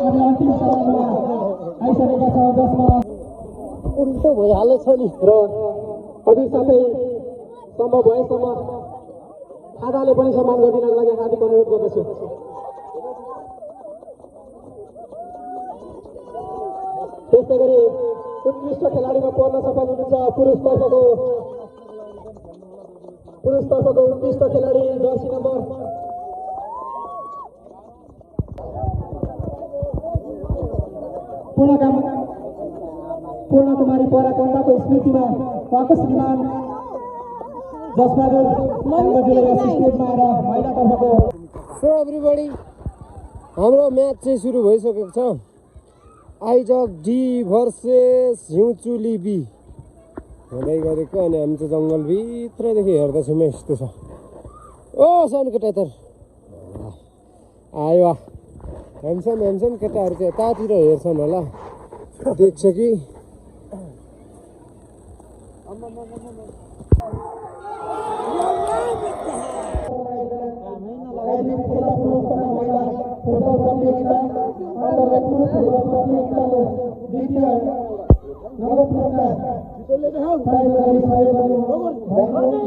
अनि अन्तिम चरणमा आइसकेका छ जसमा उल्टो भइहालेछ नि र अघि साथै सम्भव भएसम्म आधाले पनि सम्मान गरिदिनको लागि हार्दिक अनुरोध गर्दछु। त्यस्तै गरी उत्कृष्ट खेलाडीमा पर्न सफल हुनुहुन्छ पुरुषतर्फको उत्कृष्ट खेलाडी जर्सी नम्बर पूर्ण कुमारी पराकोण्डाको स्मृतिमा वापस निर्माण जसबहादुर साङ्गजीले यस स्टेजमा आएर महिलातर्फको सो एभ्रीबडी हाम्रो म्याच चाहिँ सुरु भइसकेको छ। आइजक डी भर्सेस हिउँचुली बी हुँदै गरेको अनि हामी चाहिँ जङ्गलभित्रदेखि हेर्दैछौँ यस्तो छ। ओ सानो केटा त आयो हेम्सन केटाहरू चाहिँ यतातिर हेर्छन् होला देख्छ कि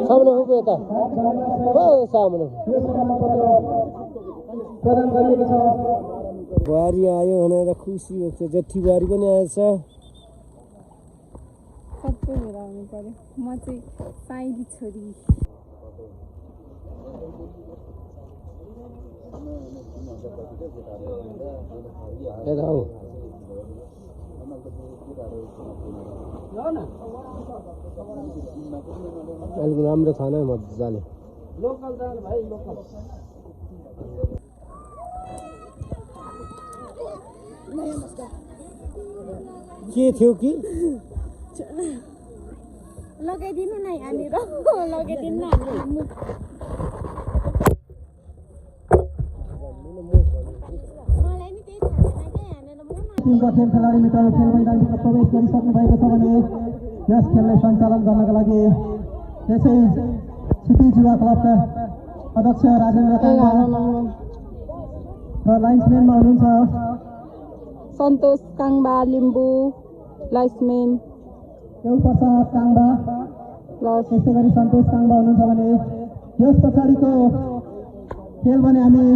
सामने हो यता सामने बुहारी आयो भनेर खुसी भएको छ। जेठी बुहारी पनि आएछ। सबै हेर आउनु पर्यो। म चाहिँ साइदी छोरी। अलिक राम्रो छ न मजाले लोकल दाल भाइ लोकल के थियो कि लगाइदिनु न यहाँनिर लगाइदिनु न मलाई नि त्यही थाहा छैन क्या यहाँनिर टिमका खेल खेलाडी मित्रहरू खेल मैदानभित्र प्रवेश गरिसक्नु भएको छ भने यस खेललाई सञ्चालन गर्नका लागि यसै क्षितिज युवा क्लबका अध्यक्ष राजेन्द्र काङ्बा र लाइन्सम्यानमा हुनुहुन्छ सन्तोष काङ्बा लिम्बू लाइन्सम्यान प्रसाद काङ्बा प्लस त्यस्तै गरी सन्तोष काङ्बा हुनुहुन्छ भने यस पछाडिको खेल भने हामी